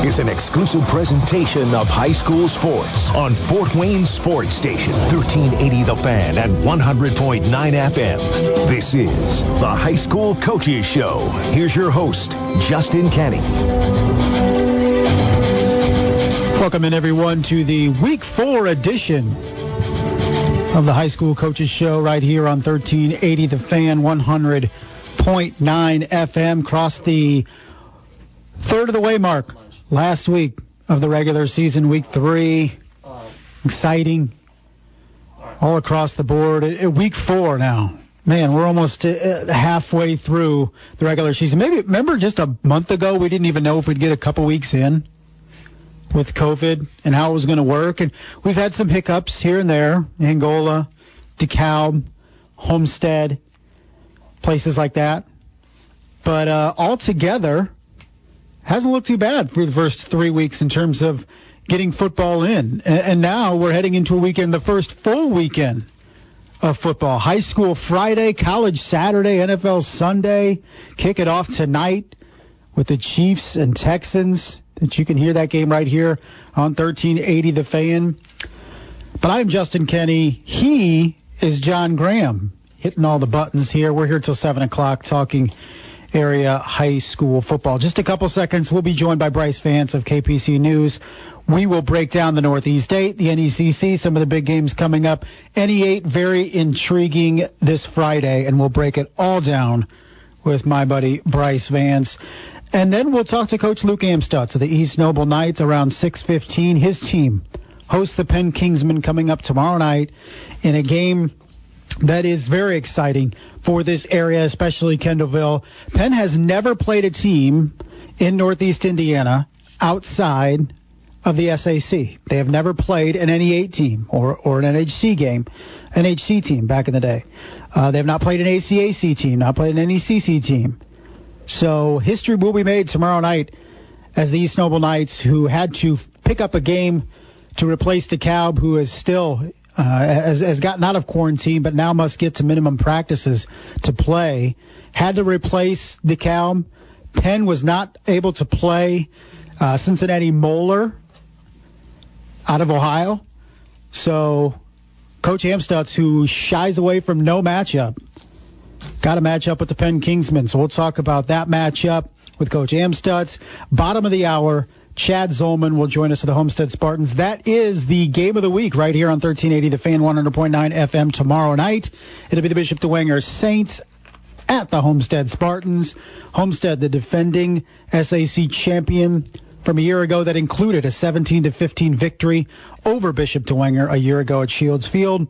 is an exclusive presentation of high school sports on Fort Wayne Sports Station, 1380 The Fan and 100.9 FM. This is the High School Coaches Show. Here's your host, Justin Kenny. Welcome in, everyone, to the Week 4 edition of the High School Coaches Show right here on 1380 The Fan, 100.9 FM. Crossed the third of the way mark last week of the regular season, Week 3. Exciting all across the board. Week 4 now. Man, we're almost halfway through the regular season. Maybe, remember just a month ago, we didn't even know if we'd get a couple weeks in with COVID and how it was going to work. And we've had some hiccups here and there, Angola, DeKalb, Homestead, places like that. But altogether, hasn't looked too bad through the first 3 weeks in terms of getting football in. And now we're heading into a weekend, the first full weekend of football. High school Friday, college Saturday, NFL Sunday. Kick it off tonight with the Chiefs and Texans. That you can hear that game right here on 1380 The Fan. But I'm Justin Kenny. He is John Graham, hitting all the buttons here. We're here till 7 o'clock talking area high school football. Just a couple seconds, we'll be joined by Brice Vance of KPC News. We will break down the Northeast 8, the NECC, some of the big games coming up. NE8, very intriguing this Friday, and we'll break it all down with my buddy Brice Vance. And then we'll talk to Coach Luke Amstutz of the East Noble Knights around 6:15. His team hosts the Penn Kingsmen coming up tomorrow night in a game that is very exciting for this area, especially Kendallville. Penn has never played a team in Northeast Indiana outside of the SAC. They have never played an NE8 team or an NHC team back in the day. They have not played an ACAC team, not played an NECC team. So history will be made tomorrow night as the East Noble Knights, who had to pick up a game to replace DeKalb, who is still has gotten out of quarantine, but now must get to minimum practices to play, had to replace DeKalb. Penn was not able to play Cincinnati Moeller out of Ohio. So Coach Amstutz, who shies away from no matchup, got a matchup with the Penn Kingsmen. So we'll talk about that matchup with Coach Amstutz. Bottom of the hour, Chad Zolman will join us at the Homestead Spartans. That is the game of the week right here on 1380 The Fan, 100.9 FM tomorrow night. It'll be the Bishop DeWanger Saints at the Homestead Spartans. Homestead, the defending SAC champion from a year ago, that included a 17-15 victory over Bishop DeWanger a year ago at Shields Field.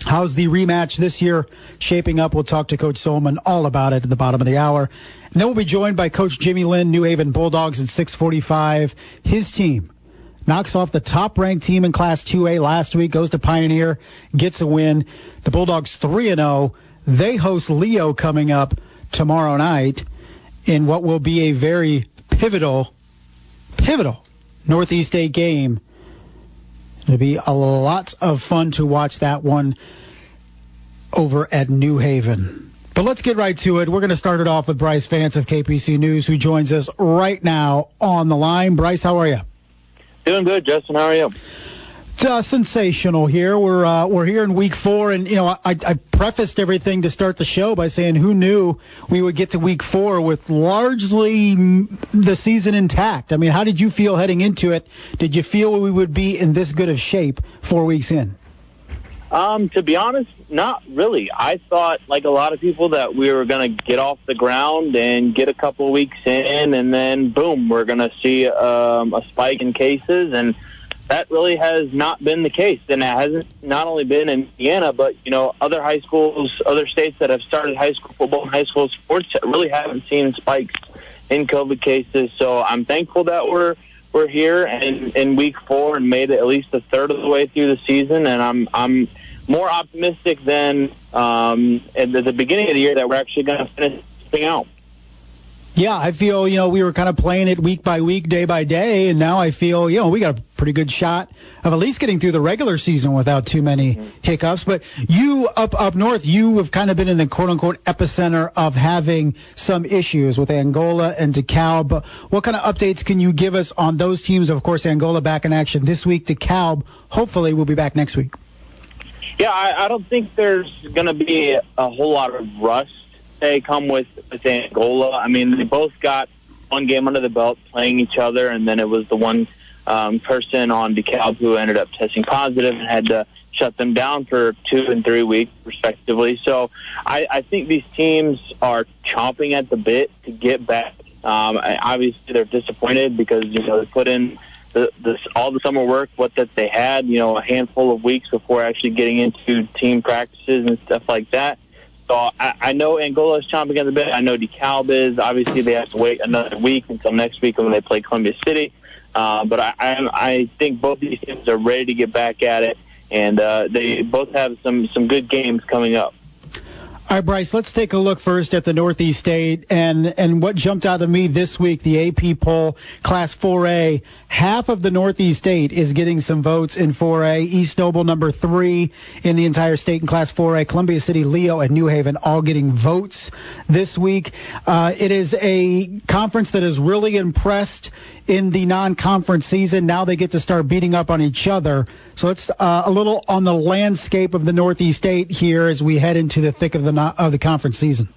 How's the rematch this year shaping up? We'll talk to Coach Zolman all about it at the bottom of the hour. And then we'll be joined by Coach Jimmy Linn, New Haven Bulldogs, at 6:45. His team knocks off the top-ranked team in Class 2A last week, goes to Pioneer, gets a win. The Bulldogs 3-0. They host Leo coming up tomorrow night in what will be a very pivotal Northeast 8 game. It'll be a lot of fun to watch that one over at New Haven. But let's get right to it. We're going to start it off with Brice Vance of KPC News, who joins us right now on the line. Brice, how are you? Doing good, Justin. How are you? Sensational here. We're here in week 4, and I prefaced everything to start the show by saying who knew we would get to week 4 with largely the season intact. I mean, how did you feel heading into it? Did you feel we would be in this good of shape 4 weeks in? To be honest, not really. I thought, like a lot of people, that we were going to get off the ground and get a couple of weeks in, and then boom, we're going to see a spike in cases, and that really has not been the case. And it hasn't not only been in Indiana, but, other high schools, other states that have started high school football and high school sports really haven't seen spikes in COVID cases. So I'm thankful that we're here in week 4 and made it at least a third of the way through the season. And I'm more optimistic than at the beginning of the year that we're actually going to finish this thing out. Yeah, I feel, we were kind of playing it week by week, day by day, and now I feel, we got a pretty good shot of at least getting through the regular season without too many hiccups. But you up north, you have kind of been in the quote-unquote epicenter of having some issues with Angola and DeKalb. What kind of updates can you give us on those teams? Of course, Angola back in action this week. DeKalb, hopefully, will be back next week. Yeah, I don't think there's going to be a whole lot of rust. They come with Angola. I mean, they both got one game under the belt playing each other, and then it was the one person on DeKalb who ended up testing positive and had to shut them down for 2 and 3 weeks, respectively. So I think these teams are chomping at the bit to get back. Obviously, they're disappointed because, they put in all the summer work, that they had, a handful of weeks before actually getting into team practices and stuff like that. So I know Angola is chomping at the bit. I know DeKalb is. Obviously, they have to wait another week until next week when they play Columbia City. But I think both these teams are ready to get back at it, and they both have some good games coming up. All right, Brice, let's take a look first at the Northeast State and what jumped out at me this week, the AP poll, Class 4A. Half of the Northeast State is getting some votes in 4A. East Noble, number 3 in the entire state in Class 4A. Columbia City, Leo, and New Haven all getting votes this week. It is a conference that has really impressed in the non-conference season. Now they get to start beating up on each other. So it's a little on the landscape of the Northeast State here as we head into the thick of the conference season.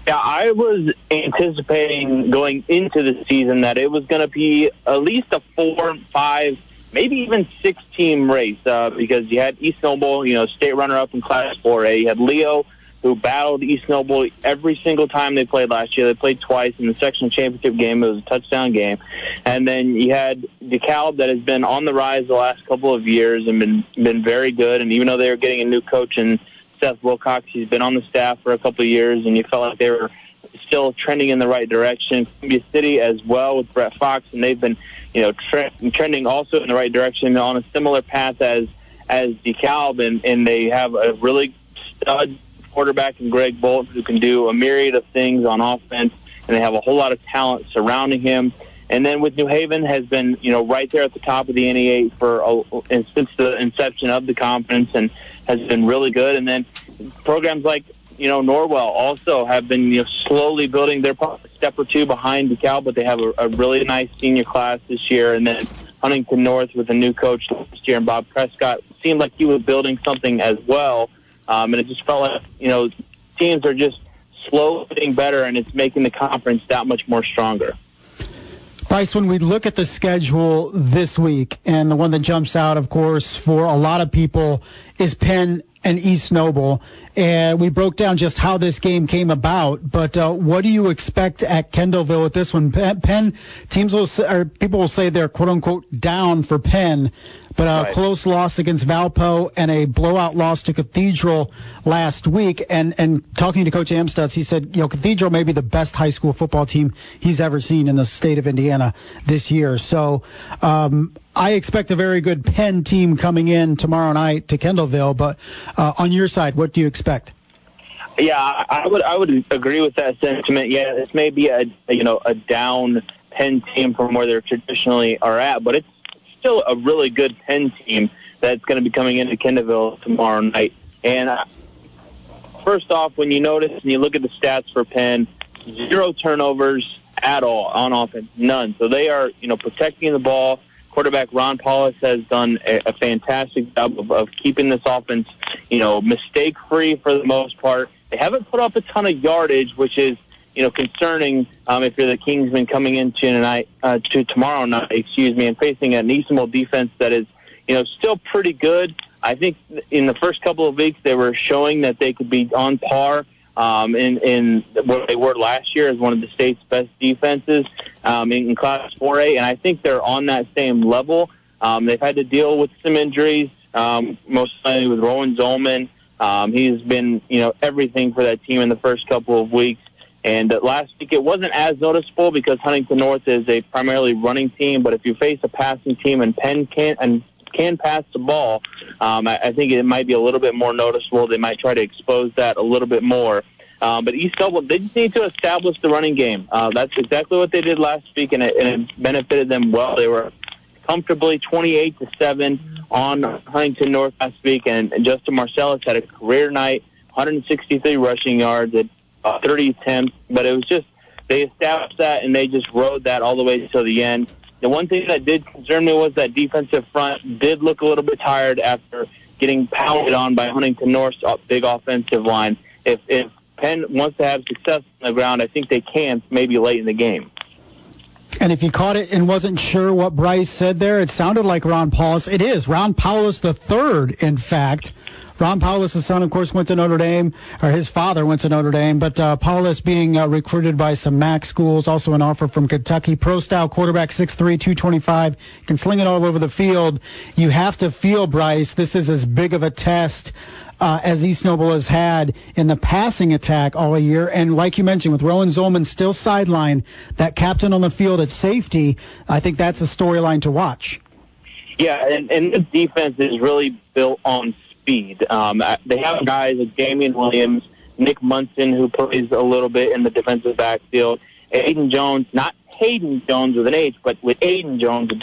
Yeah, I was anticipating going into the season that it was going to be at least a 4, 5, maybe even 6-team race because you had East Noble, state runner-up in Class 4A. You had Leo, who battled East Noble every single time they played last year. They played twice in the sectional championship game. It was a touchdown game. And then you had DeKalb that has been on the rise the last couple of years and been very good. And even though they were getting a new coach in Seth Wilcox, he's been on the staff for a couple of years, and you felt like they were still trending in the right direction. Columbia City as well with Brett Fox, and they've been trending also in the right direction on a similar path as DeKalb, and they have a really stud quarterback in Greg Bolt who can do a myriad of things on offense, and they have a whole lot of talent surrounding him. And then with New Haven has been, right there at the top of the NE8 since the inception of the conference and has been really good. And then programs like, Norwell also have been, slowly building. They're probably a step or two behind DeKalb, but they have a really nice senior class this year. And then Huntington North with a new coach last year and Bob Prescott seemed like he was building something as well. And it just felt like, teams are just slowly getting better, and it's making the conference that much more stronger. Brice, when we look at the schedule this week, and the one that jumps out, of course, for a lot of people is Penn and East Noble, and we broke down just how this game came about, but what do you expect at Kendallville with this one? Penn people will say they're quote-unquote down for Penn, but a close loss against Valpo and a blowout loss to Cathedral last week. And talking to Coach Amstutz, he said, Cathedral may be the best high school football team he's ever seen in the state of Indiana this year. So I expect a very good Penn team coming in tomorrow night to Kendallville. But on your side, what do you expect? Yeah, I would agree with that sentiment. Yeah, this may be a down Penn team from where they traditionally are at, but it's still a really good Penn team that's going to be coming into Kendallville tomorrow night. And first off, when you notice and you look at the stats for Penn, 0 turnovers at all on offense, none. So they are, protecting the ball. Quarterback Ron Paulus has done a fantastic job of keeping this offense, mistake-free for the most part. They haven't put up a ton of yardage, which is, concerning if you're the Kingsmen coming into tomorrow night, and facing an East Noble defense that is, still pretty good. I think in the first couple of weeks they were showing that they could be on par in what they were last year as one of the state's best defenses in Class 4A, and I think they're on that same level. They've had to deal with some injuries, most likely with Rowan Zolman. He's been, everything for that team in the first couple of weeks. And last week it wasn't as noticeable because Huntington North is a primarily running team, but if you face a passing team and Penn can pass the ball, I think it might be a little bit more noticeable. They might try to expose that a little bit more. But East Noble, they just need to establish the running game. That's exactly what they did last week, and it benefited them well. They were comfortably 28-7 on Huntington North last week, and Justin Marcellus had a career night, 163 rushing yards at 30 attempts. But it was just, they established that, and they just rode that all the way to the end. The one thing that did concern me was that defensive front did look a little bit tired after getting pounded on by Huntington North's big offensive line. If Penn wants to have success on the ground, I think they can, maybe late in the game. And if you caught it and wasn't sure what Brice said there, it sounded like Ron Paulus. It is Ron Paulus III, in fact. Ron Paulus' son, of course, went to Notre Dame, or his father went to Notre Dame, but Paulus being recruited by some MAC schools, also an offer from Kentucky. Pro-style quarterback, 6'3", 225, can sling it all over the field. You have to feel, Brice, this is as big of a test as East Noble has had in the passing attack all year. And like you mentioned, with Rowan Zolman still sidelined, that captain on the field at safety, I think that's a storyline to watch. Yeah, and the defense is really built on speed. They have guys like Damian Williams, Nick Munson, who plays a little bit in the defensive backfield, Aiden Jones, not Hayden Jones with an H, but with Aiden Jones, a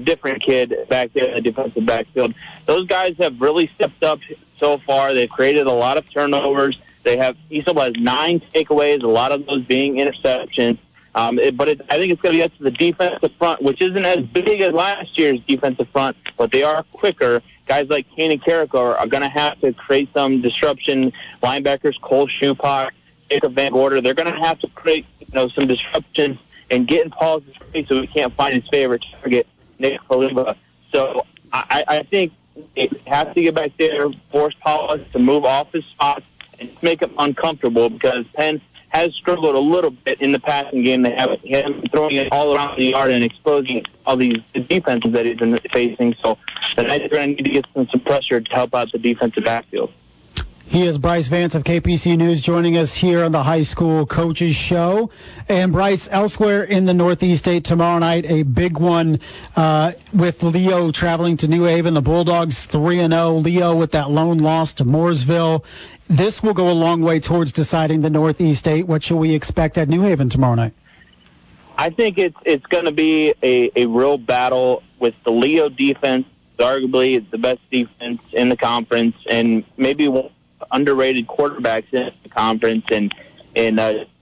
different kid back there in the defensive backfield. Those guys have really stepped up so far. They've created a lot of turnovers. East Noble has 9 takeaways, a lot of those being interceptions. I think it's going to be up to the defensive front, which isn't as big as last year's defensive front, but they are quicker. Guys like Kanan Carrico are going to have to create some disruption. Linebackers Cole Schupak, Jacob Van Gorder, they're going to have to create some disruption and get in Paul's face so we can't find his favorite target, Nick Faliba. So I think it has to get back there, force Paulus to move off his spot and make him uncomfortable, because Penn has struggled a little bit in the passing game. They have him throwing it all around the yard and exposing all these defenses that he's been facing. So they're going to need to get some pressure to help out the defensive backfield. He is Brice Vance of KPC News joining us here on the High School Coaches Show. And Brice, elsewhere in the Northeast State tomorrow night, a big one with Leo traveling to New Haven. The Bulldogs 3-0. Leo with that lone loss to Mooresville. This will go a long way towards deciding the Northeast State. What should we expect at New Haven tomorrow night? I think it's going to be a real battle with the Leo defense, arguably the best defense in the conference, and maybe one underrated quarterbacks in the conference, and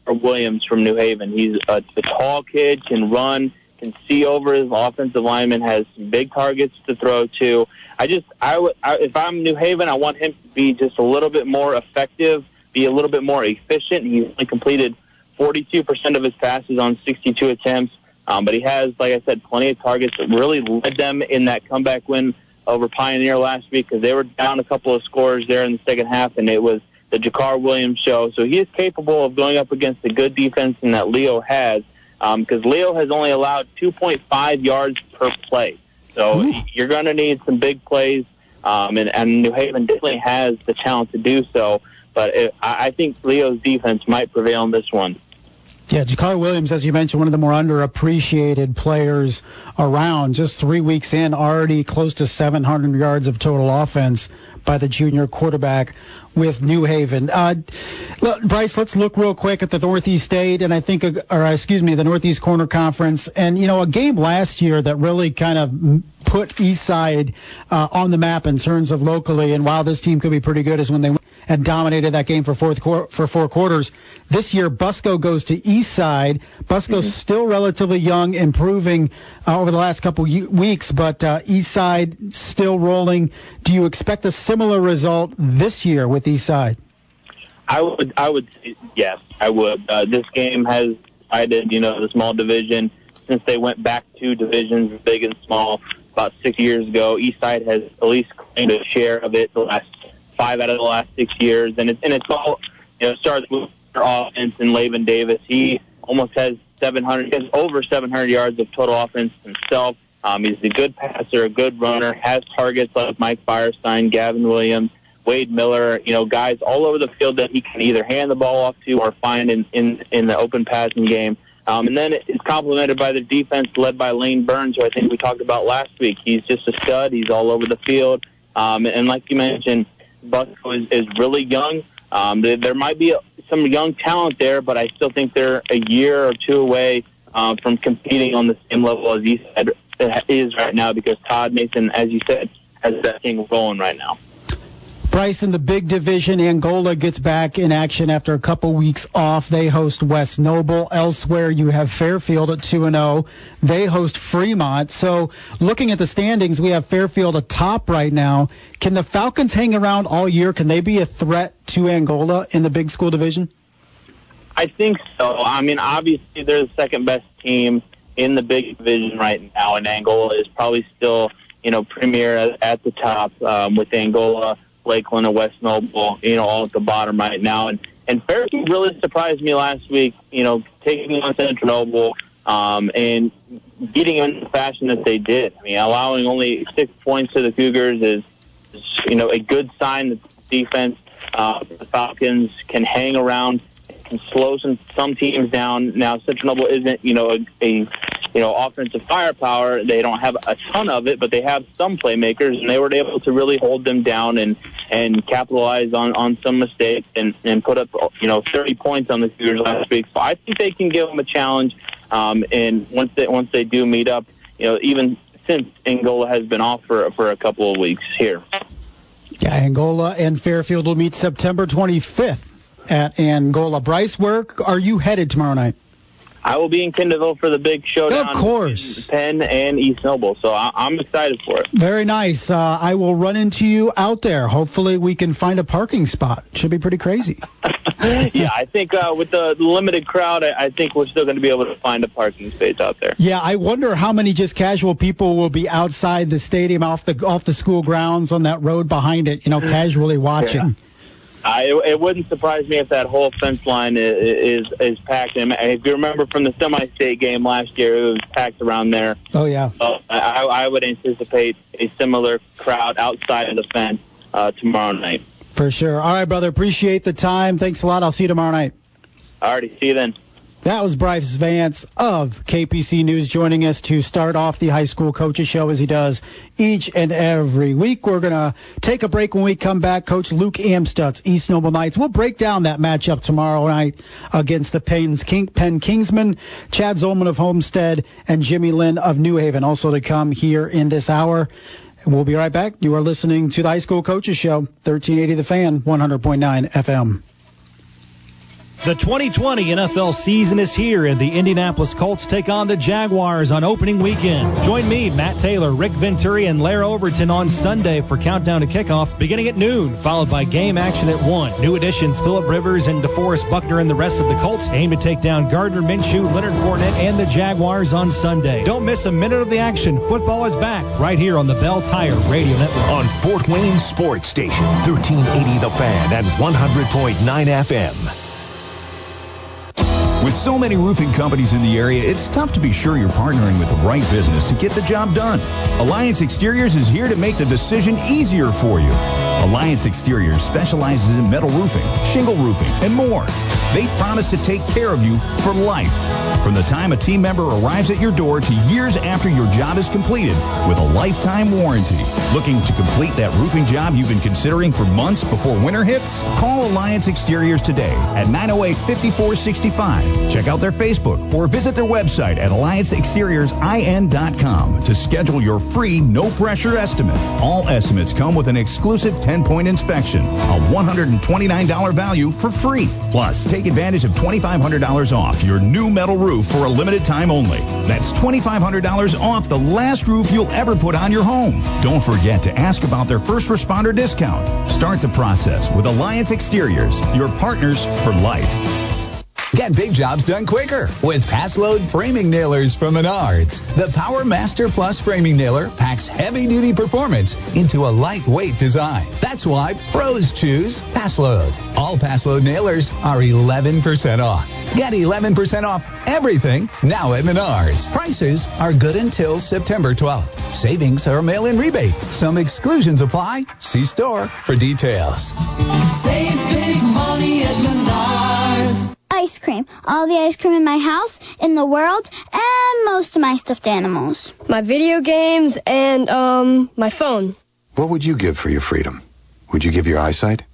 Williams from New Haven. He's a tall kid, can run, can see over his offensive lineman, has some big targets to throw to. If I'm New Haven, I want him to be just a little bit more effective, be a little bit more efficient. He's only completed 42% of his passes on 62 attempts, but he has, like I said, plenty of targets that really led them in that comeback win over Pioneer last week, because they were down a couple of scores there in the second half, and it was the Jakar Williams show. So he is capable of going up against the good defense that Leo has, because Leo has only allowed 2.5 yards per play. So you're going to need some big plays, and New Haven definitely has the talent to do so. But I think Leo's defense might prevail in this one. Yeah, Jakar Williams, as you mentioned, one of the more underappreciated players around. Just 3 weeks in, already close to 700 yards of total offense by the junior quarterback with New Haven. Brice, let's look real quick at the Northeast State, and the Northeast Corner Conference. And, a game last year that really kind of put Eastside on the map in terms of locally, and while this team could be pretty good, is when they and dominated that game for 4 quarters. This year, Busco goes to Eastside. Busco's still relatively young, improving over the last couple weeks, but Eastside still rolling. Do you expect a similar result this year with Eastside? I would say yes, I would. This game has decided, the small division, since they went back 2 divisions, big and small, about 6 years ago. Eastside has at least claimed a share of it the last 5 out of the last 6 years, and it's all starts with their offense and Laven Davis. He almost has over 700 yards of total offense himself. He's a good passer, a good runner, has targets like Mike Firestein, Gavin Williams, Wade Miller, guys all over the field that he can either hand the ball off to or find in the open passing game. And then it's complemented by the defense led by Lane Burns, who I think we talked about last week. He's just a stud. He's all over the field. And like you mentioned, Busco is really young. There might be some young talent there, but I still think they're a year or two away from competing on the same level as Easthead is right now, because Todd Mason, as you said, has that thing rolling right now. Brice, in the big division, Angola gets back in action after a couple weeks off. They host West Noble. Elsewhere, you have Fairfield at 2-0. They host Fremont. So looking at the standings, we have Fairfield atop right now. Can the Falcons hang around all year? Can they be a threat to Angola in the big school division? I think so. I mean, obviously, they're the second best team in the big division right now, and Angola is probably still, premier at the top with Angola, Lakeland, and West Noble, all at the bottom right now. And Fairfield really surprised me last week, taking on Central Noble and beating them in the fashion that they did. I mean, allowing only 6 points to the Cougars is a good sign that the defense, the Falcons, can hang around, can slow some teams down. Now, Central Noble isn't, a offensive firepower. They don't have a ton of it, but they have some playmakers, and they were able to really hold them down and capitalize on some mistakes and put up 30 points on the Cougars last week. So I think they can give them a challenge. And once they do meet up, even since Angola has been off for a couple of weeks here. Yeah, Angola and Fairfield will meet September 25th at Angola. Brice, where are you headed tomorrow night? I will be in Kendallville for the big showdown. Of course. Penn and East Noble, so I'm excited for it. Very nice. I will run into you out there. Hopefully we can find a parking spot. Should be pretty crazy. Yeah, I think with the limited crowd, I think we're still going to be able to find a parking space out there. Yeah, I wonder how many just casual people will be outside the stadium, off the school grounds on that road behind it, casually watching. Yeah. It wouldn't surprise me if that whole fence line is packed. And if you remember from the semi-state game last year, it was packed around there. Oh, yeah. So I would anticipate a similar crowd outside of the fence tomorrow night. For sure. All right, brother. Appreciate the time. Thanks a lot. I'll see you tomorrow night. All righty. See you then. That was Brice Vance of KPC News joining us to start off the high school coaches show as he does each and every week. We're going to take a break. When we come back, Coach Luke Amstutz, East Noble Knights. We'll break down that matchup tomorrow night against the Penn Kingsmen, Chad Zolman of Homestead, and Jimmy Linn of New Haven, also to come here in this hour. We'll be right back. You are listening to the High School Coaches Show, 1380 The Fan, 100.9 FM. The 2020 NFL season is here, and the Indianapolis Colts take on the Jaguars on opening weekend. Join me, Matt Taylor, Rick Venturi, and Lair Overton on Sunday for Countdown to Kickoff, beginning at noon, followed by game action at 1. New additions Phillip Rivers and DeForest Buckner and the rest of the Colts aim to take down Gardner Minshew, Leonard Fournette, and the Jaguars on Sunday. Don't miss a minute of the action. Football is back right here on the Bell Tire Radio Network. On Fort Wayne Sports Station, 1380 The Fan and 100.9 FM. With so many roofing companies in the area, it's tough to be sure you're partnering with the right business to get the job done. Alliance Exteriors is here to make the decision easier for you. Alliance Exteriors specializes in metal roofing, shingle roofing, and more. They promise to take care of you for life. From the time a team member arrives at your door to years after your job is completed with a lifetime warranty. Looking to complete that roofing job you've been considering for months before winter hits? Call Alliance Exteriors today at 908-5465. Check out their Facebook or visit their website at allianceexteriorsIN.com to schedule your free, no-pressure estimate. All estimates come with an exclusive 10-point inspection, a $129 value for free. Plus, take advantage of $2,500 off your new metal roof for a limited time only. That's $2,500 off the last roof you'll ever put on your home. Don't forget to ask about their first responder discount. Start the process with Alliance Exteriors, your partners for life. Get big jobs done quicker with pass-load framing nailers from Menards. The Power Master Plus framing nailer packs heavy-duty performance into a lightweight design. That's why pros choose pass-load. All pass-load nailers are 11% off. Get 11% off everything now at Menards. Prices are good until September 12th. Savings are a mail-in rebate. Some exclusions apply. See store for details. Save big money at Menards. Ice cream. All the ice cream in my house, in the world, and most of my stuffed animals. My video games and, my phone. What would you give for your freedom? Would you give your eyesight?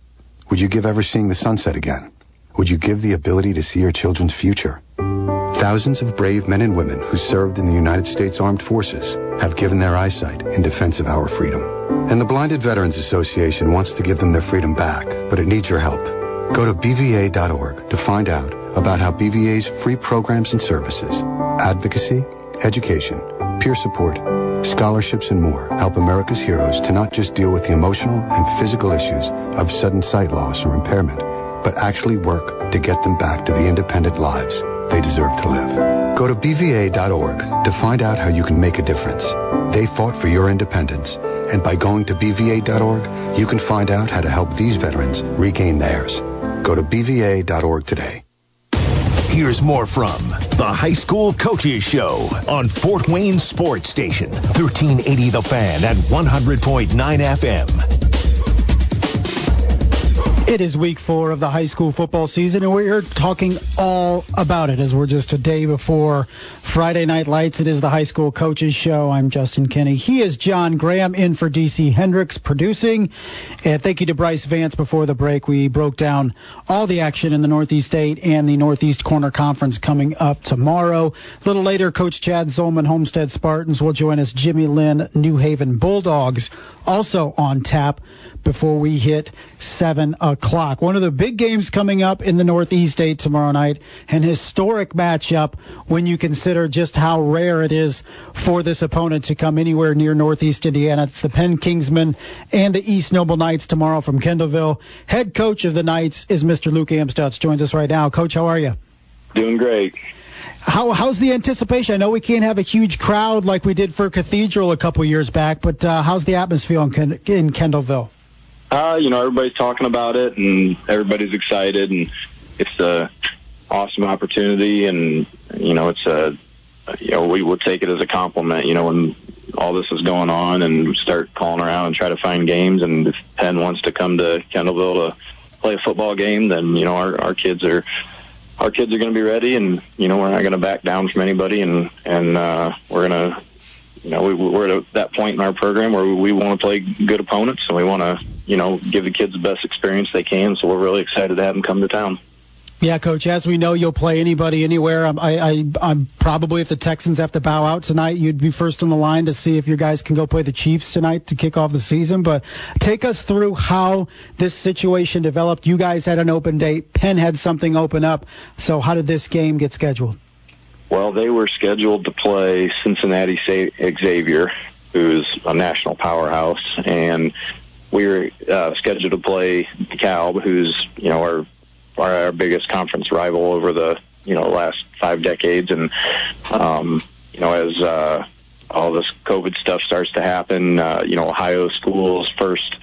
Would you give ever seeing the sunset again? would you give the ability to see your children's future? Thousands of brave men and women who served in the United States Armed Forces have given their eyesight in defense of our freedom. And the Blinded Veterans Association wants to give them their freedom back, but it needs your help. Go to BVA.org to find out about how BVA's free programs and services, advocacy, education, peer support, scholarships, and more help America's heroes to not just deal with the emotional and physical issues of sudden sight loss or impairment, but actually work to get them back to the independent lives they deserve to live. Go to BVA.org to find out how you can make a difference. They fought for your independence, and by going to BVA.org, you can find out how to help these veterans regain theirs. Go to BVA.org today. Here's more from the High School Coaches Show on Fort Wayne Sports Station, 1380 The Fan and 100.9 FM. It is week 4 of the high school football season, and we're talking all about it as we're just a day before Friday Night Lights. It is the High School Coaches Show. I'm Justin Kinney. He is John Graham, in for DC Hendricks producing. And thank you to Brice Vance. Before the break, we broke down all the action in the Northeast 8 and the Northeast Corner Conference coming up tomorrow. A little later, Coach Chad Zolman, Homestead Spartans, will join us. Jimmy Linn, New Haven Bulldogs, also on tap before we hit 7 o'clock. One of the big games coming up in the Northeast 8 tomorrow night, an historic matchup when you consider just how rare it is for this opponent to come anywhere near Northeast Indiana. It's the Penn Kingsmen and the East Noble Knights tomorrow from Kendallville. Head coach of the Knights is Mr. Luke Amstutz. Joins us right now. Coach, how are you? Doing great. How's the anticipation? I know we can't have a huge crowd like we did for Cathedral a couple years back, but how's the atmosphere in Kendallville? Everybody's talking about it, and everybody's excited, and it's a awesome opportunity, and it's we would take it as a compliment. When all this is going on, and start calling around and try to find games, and if Penn wants to come to Kendallville to play a football game, then our kids are going to be ready, and we're not going to back down from anybody, and we're going to. We're at that point in our program where we want to play good opponents, and we want to, give the kids the best experience they can. So we're really excited to have them come to town. Yeah, Coach, as we know, you'll play anybody, anywhere. I'm probably, if the Texans have to bow out tonight, you'd be first on the line to see if your guys can go play the Chiefs tonight to kick off the season. But take us through how this situation developed. You guys had an open date. Penn had something open up. So how did this game get scheduled? Well, they were scheduled to play Cincinnati Xavier, who's a national powerhouse, and we were scheduled to play DeKalb, who's our biggest conference rival over the last 5 decades. And as all this COVID stuff starts to happen, Ohio schools first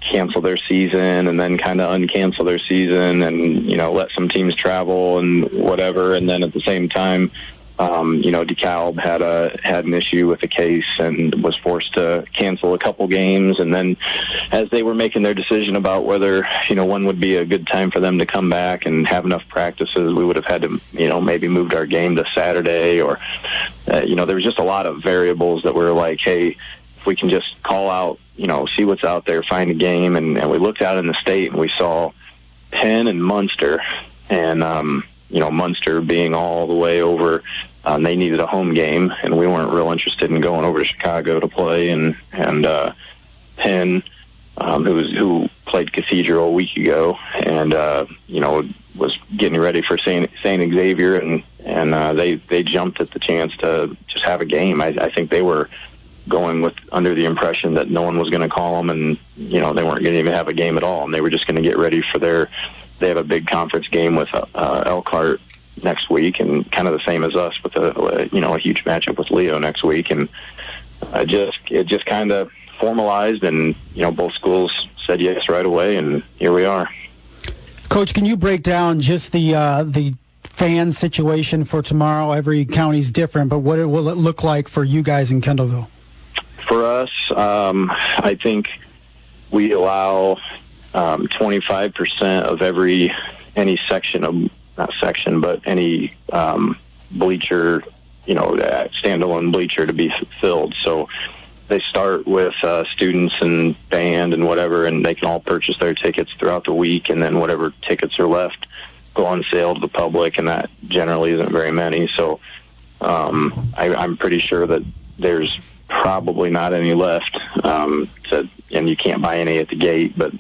cancel their season and then kind of uncancel their season and let some teams travel and whatever, and then at the same time DeKalb had an issue with the case and was forced to cancel a couple games. And then as they were making their decision about whether when would be a good time for them to come back and have enough practices, we would have had to maybe moved our game to Saturday, or there was just a lot of variables that were like, hey, if we can just call out, see what's out there, find a game. And we looked out in the state and we saw Penn and Munster, and Munster being all the way over, they needed a home game, and we weren't real interested in going over to Chicago to play. And Penn, who played Cathedral a week ago, and was getting ready for St. Xavier, and they jumped at the chance to just have a game. I think they were going under the impression that no one was going to call them, and they weren't going to even have a game at all, and they were just going to get ready for they have a big conference game with Elkhart next week, and kind of the same as us with a huge matchup with Leo next week. And it just kind of formalized, and both schools said yes right away, and here we are. Coach, can you break down just the fan situation for tomorrow? Every county's different, but what will it look like for you guys in Kendallville? For us, I think we allow 25% of any section of, not section, but any bleacher, standalone bleacher to be filled. So they start with students and band and whatever, and they can all purchase their tickets throughout the week, and then whatever tickets are left, go on sale to the public, and that generally isn't very many. So I'm pretty sure that there's probably not any left. And you can't buy any at the gate, but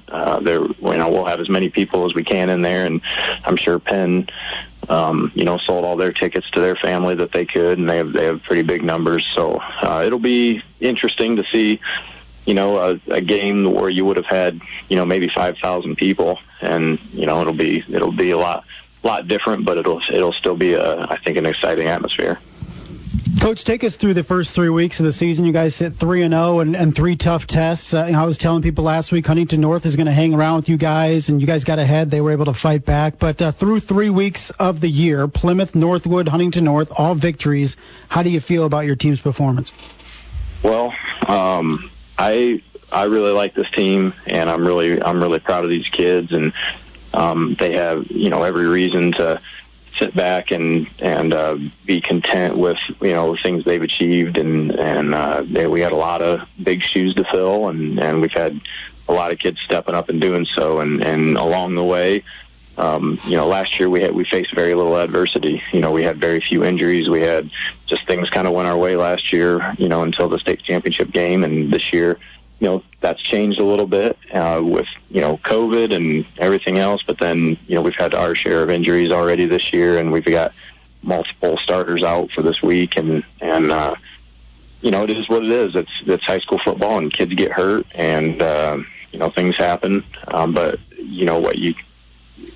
we'll have as many people as we can in there, and I'm sure Penn sold all their tickets to their family that they could, and they have pretty big numbers. So it'll be interesting to see, a game where you would have had, maybe 5,000 people, and it'll be a lot different, but it'll still be I think an exciting atmosphere. Coach, take us through the first 3 weeks of the season. You guys sit 3-0 and 3 tough tests. I was telling people last week Huntington North is going to hang around with you guys, and you guys got ahead. They were able to fight back. But through 3 weeks of the year, Plymouth, Northwood, Huntington North, all victories. How do you feel about your team's performance? Well, I really like this team, and I'm really proud of these kids, and they have every reason to sit back and be content with things they've achieved, and we had a lot of big shoes to fill, and we've had a lot of kids stepping up and doing so, and along the way, last year we faced very little adversity. We had very few injuries. We had just things kind of went our way last year, until the state championship game, and this year, that's changed a little bit with COVID and everything else. But then we've had our share of injuries already this year, and we've got multiple starters out for this week, and it is what it is. It's high school football, and kids get hurt, and things happen. But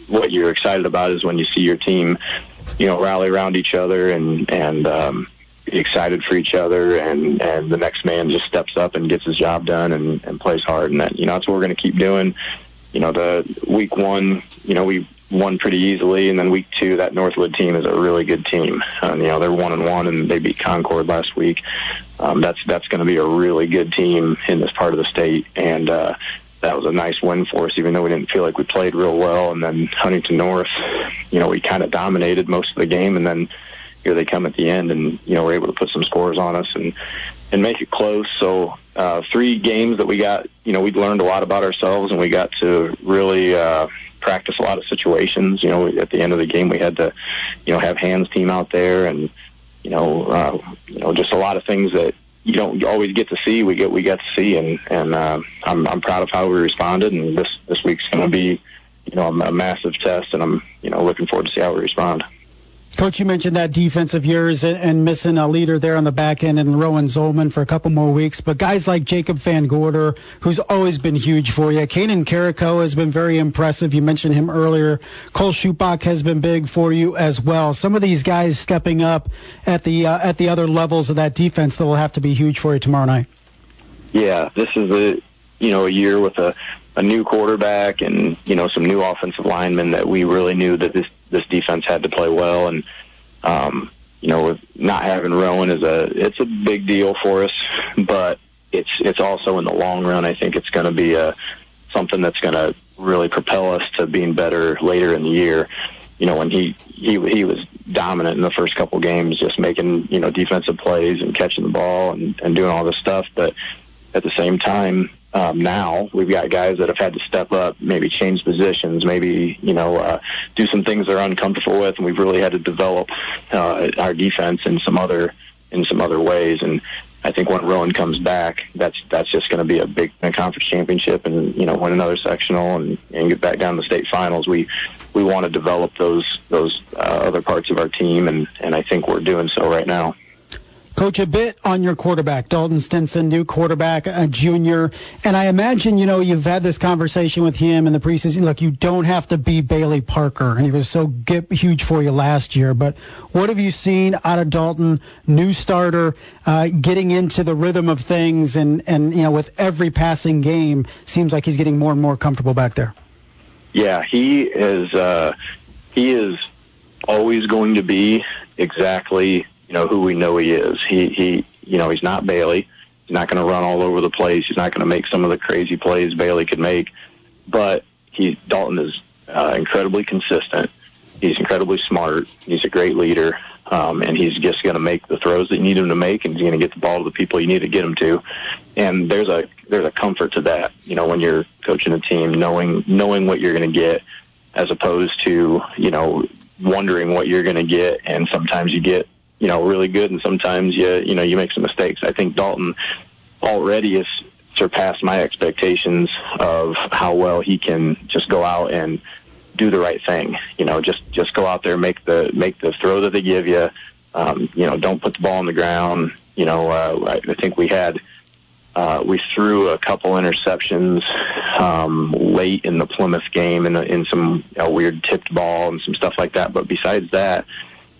what you're excited about is when you see your team rally around each other and be excited for each other, and the next man just steps up and gets his job done and plays hard, and that's what we're going to keep doing. The week 1, we won pretty easily, and then week 2, that Northwood team is a really good team. They're 1-1, and they beat Concord last week. That's going to be a really good team in this part of the state, and that was a nice win for us, even though we didn't feel like we played real well. And then Huntington North, we kind of dominated most of the game, and then here they come at the end, and we're able to put some scores on us and make it close. So 3 games that we got, we learned a lot about ourselves, and we got to really practice a lot of situations. At the end of the game, we had to have hands team out there, and just a lot of things that you don't always get to see. We get to see, and I'm proud of how we responded, and this week's going to be a massive test, and I'm looking forward to see how we respond. Coach, you mentioned that defense of yours and missing a leader there on the back end and Rowan Zolman for a couple more weeks. But guys like Jacob Van Gorder, who's always been huge for you. Kanan Carrico has been very impressive. You mentioned him earlier. Cole Schupach has been big for you as well. Some of these guys stepping up at the other levels of that defense that will have to be huge for you tomorrow night. Yeah, this is a year with a new quarterback and some new offensive linemen that we really knew that this defense had to play well, and with not having Rowan it's a big deal for us, but it's also in the long run, I think it's going to be something that's going to really propel us to being better later in the year. When he was dominant in the first couple games, just making defensive plays and catching the ball and doing all this stuff, but at the same time, now we've got guys that have had to step up, maybe change positions, maybe do some things they're uncomfortable with, and we've really had to develop our defense in some other ways. And I think when Rowan comes back, that's just going to be a big conference championship, and win another sectional and get back down to state finals. We want to develop those other parts of our team, and I think we're doing so right now. Coach, a bit on your quarterback, Dalton Stinson, new quarterback, a junior. And I imagine, you've had this conversation with him in the preseason. Look, you don't have to be Bailey Parker, and he was so huge for you last year. But what have you seen out of Dalton, new starter, getting into the rhythm of things, and with every passing game, seems like he's getting more and more comfortable back there? Yeah, he is always going to be exactly who we know he is. He's not Bailey. He's not going to run all over the place. He's not going to make some of the crazy plays Bailey could make. But Dalton is incredibly consistent. He's incredibly smart. He's a great leader. And he's just going to make the throws that you need him to make, and he's going to get the ball to the people you need to get him to. And there's a comfort to that, when you're coaching a team, knowing what you're going to get. as opposed to, wondering what you're going to get. And sometimes you get, really good, and sometimes you make some mistakes. I think Dalton already has surpassed my expectations of how well he can just go out and do the right thing. Just go out there, make the throw that they give you. Don't put the ball on the ground. I think we threw a couple interceptions late in the Plymouth game in some weird tipped ball and some stuff like that. But besides that,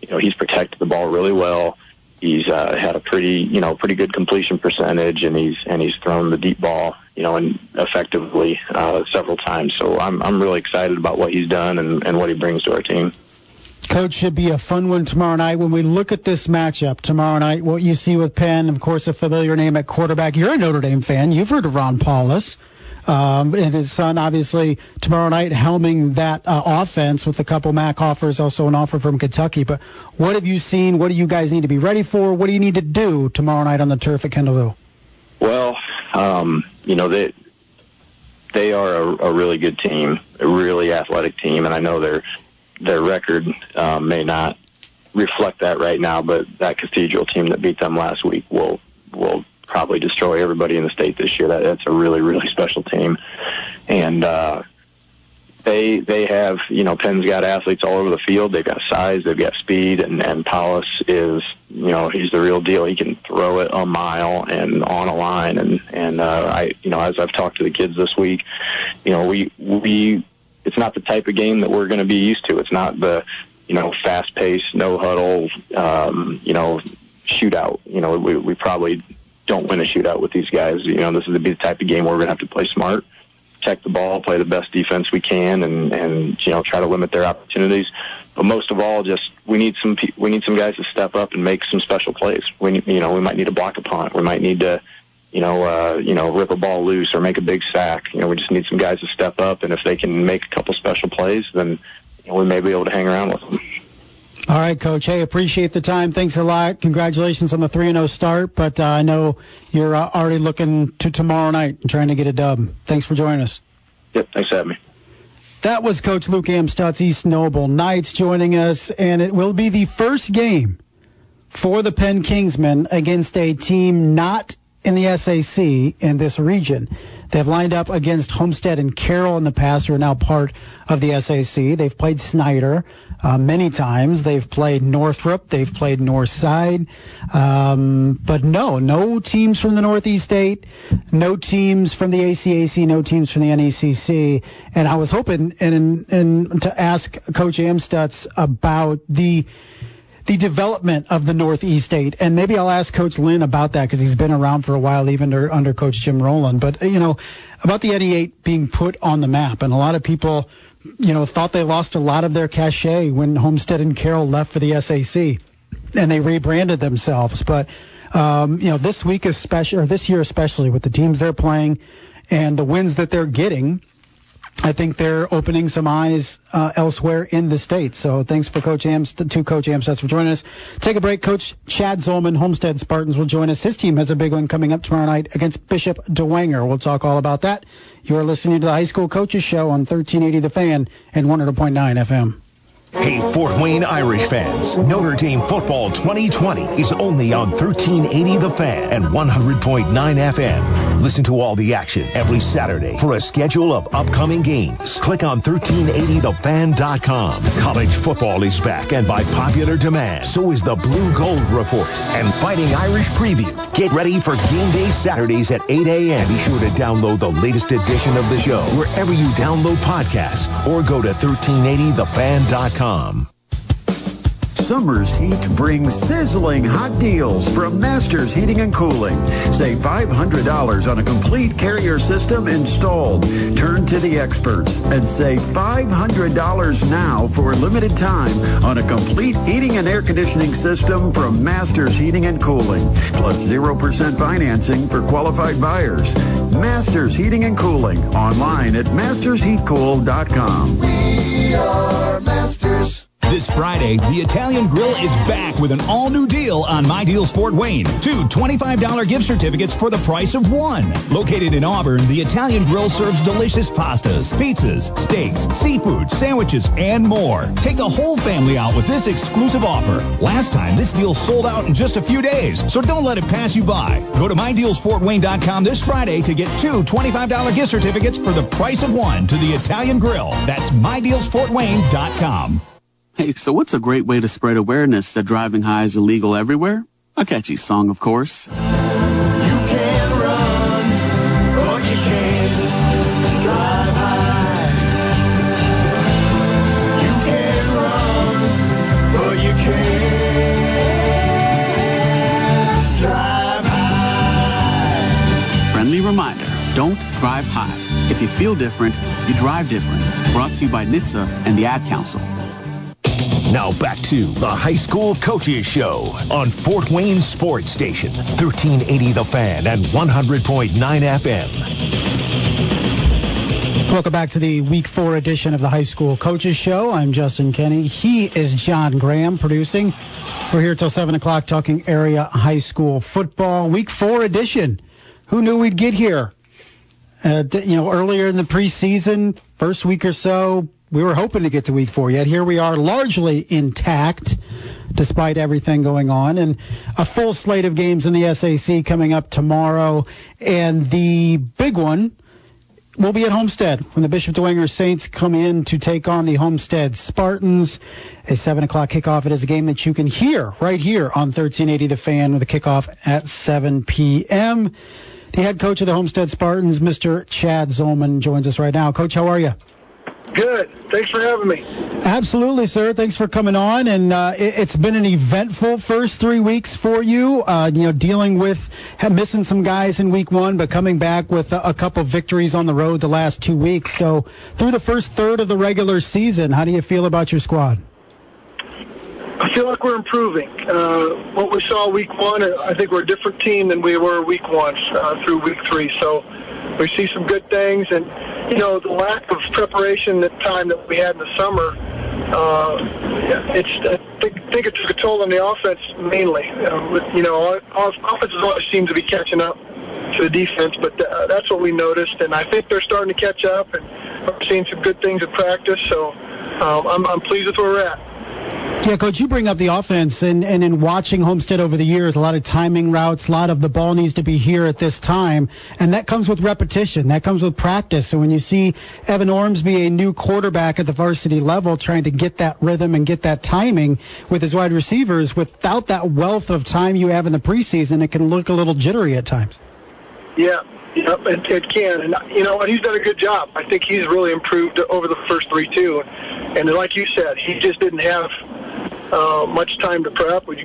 he's protected the ball really well. He's had a pretty good completion percentage, and he's thrown the deep ball, and effectively several times. So I'm really excited about what he's done and what he brings to our team. Coach, should be a fun one tomorrow night. When we look at this matchup tomorrow night, what you see with Penn, of course, a familiar name at quarterback. You're a Notre Dame fan. You've heard of Ron Paulus. And his son, obviously, tomorrow night helming that offense with a couple MAC offers, also an offer from Kentucky. But what have you seen? What do you guys need to be ready for? What do you need to do tomorrow night on the turf at Kendallville? Well, they are a really good team, a really athletic team, and I know their record may not reflect that right now, but that Cathedral team that beat them last week will probably destroy everybody in the state this year. That's a really, really special team. And they have, Penn's got athletes all over the field. They've got size, they've got speed, and Paulus is, he's the real deal. He can throw it a mile and on a line. And as I've talked to the kids this week, it's not the type of game that we're going to be used to. It's not the, fast-paced, no-huddle, shootout. We probably don't win a shootout with these guys. This is going to be the type of game where we're going to have to play smart, protect the ball, play the best defense we can, and try to limit their opportunities. But most of all, we need some guys to step up and make some special plays. We might need to block a punt. We might need to rip a ball loose or make a big sack. We just need some guys to step up, and if they can make a couple special plays, then we may be able to hang around with them. All right, Coach. Hey, appreciate the time. Thanks a lot. Congratulations on the 3-0 start, but I know you're already looking to tomorrow night and trying to get a dub. Thanks for joining us. Yep, thanks for having me. That was Coach Luke Amstutz, East Noble Knights, joining us, and it will be the first game for the Penn Kingsmen against a team not in the SAC in this region. They've lined up against Homestead and Carroll in the past, who are now part of the SAC. They've played Snyder many times. They've played Northrop. They've played Northside. But no teams from the Northeast State, no teams from the ACAC, no teams from the NECC. And I was hoping and to ask Coach Amstutz about the development of the Northeast State. And maybe I'll ask Coach Linn about that because he's been around for a while, even under Coach Jim Rowland. But, about the NE8 being put on the map. And a lot of people, thought they lost a lot of their cachet when Homestead and Carroll left for the SAC and they rebranded themselves. But, this week especially, or this year especially, with the teams they're playing and the wins that they're getting, I think they're opening some eyes elsewhere in the state. So thanks for Coach Amstutz for joining us. Take a break. Coach Chad Zolman, Homestead Spartans, will join us. His team has a big one coming up tomorrow night against Bishop DeWanger. We'll talk all about that. You're listening to the High School Coaches Show on 1380 The Fan and 100.9 FM. Hey, Fort Wayne Irish fans, Notre Dame football 2020 is only on 1380 The Fan and 100.9 FM. Listen to all the action every Saturday. For a schedule of upcoming games, click on 1380thefan.com. College football is back, and by popular demand, so is the Blue Gold Report and Fighting Irish Preview. Get ready for game day Saturdays at 8 a.m. Be sure to download the latest edition of the show wherever you download podcasts or go to 1380thefan.com. Summer's heat brings sizzling hot deals from Masters Heating and Cooling. Save $500 on a complete carrier system installed. Turn to the experts and save $500 now for a limited time on a complete heating and air conditioning system from Masters Heating and Cooling. Plus 0% financing for qualified buyers. Masters Heating and Cooling. Online at mastersheatcool.com. We are Masters. This Friday, the Italian Grill is back with an all-new deal on My Deals Fort Wayne. 2 $25 gift certificates for the price of 1. Located in Auburn, the Italian Grill serves delicious pastas, pizzas, steaks, seafood, sandwiches, and more. Take the whole family out with this exclusive offer. Last time, this deal sold out in just a few days, so don't let it pass you by. Go to MyDealsFortWayne.com this Friday to get 2 $25 gift certificates for the price of 1 to the Italian Grill. That's MyDealsFortWayne.com. Hey, so what's a great way to spread awareness that driving high is illegal everywhere? A catchy song, of course. Reminder, don't drive high. If you feel different, you drive different. Brought to you by NHTSA and the Ad Council. Now back to the High School Coaches Show on Fort Wayne Sports Station, 1380 The Fan and 100.9 FM. Welcome back to the Week 4 edition of the High School Coaches Show. I'm Justin Kenny. He is John Graham producing. We're here till 7 o'clock talking area high school football. Week 4 edition. Who knew we'd get here? Earlier in the preseason, first week or so, we were hoping to get to week 4. Yet here we are largely intact despite everything going on. And a full slate of games in the SAC coming up tomorrow. And the big one will be at Homestead when the Bishop DeWanger Saints come in to take on the Homestead Spartans. A 7 o'clock kickoff. It is a game that you can hear right here on 1380 The Fan with a kickoff at 7 p.m. The head coach of the Homestead Spartans, Mr. Chad Zolman, joins us right now. Coach, how are you? Good. Thanks for having me. Absolutely, sir. Thanks for coming on. And it's been an eventful first 3 weeks for you, dealing with missing some guys in week 1, but coming back with a couple victories on the road the last 2 weeks. So through the first third of the regular season, how do you feel about your squad? I feel like we're improving. What we saw week 1, I think we're a different team than we were week 1 through week 3. So we see some good things. And, the lack of preparation at the time that we had in the summer, I think it took a toll on the offense mainly. Offenses always seem to be catching up to the defense, but that's what we noticed. And I think they're starting to catch up, and we're seeing some good things in practice. So I'm pleased with where we're at. Yeah, Coach, you bring up the offense, and in watching Homestead over the years, a lot of timing routes, a lot of the ball needs to be here at this time, and that comes with repetition. That comes with practice. So when you see Evan Ormsby, a new quarterback at the varsity level, trying to get that rhythm and get that timing with his wide receivers, without that wealth of time you have in the preseason, it can look a little jittery at times. Yeah. It can. And you know what? He's done a good job. I think he's really improved over the first 3, too. And like you said, he just didn't have much time to prep. We'd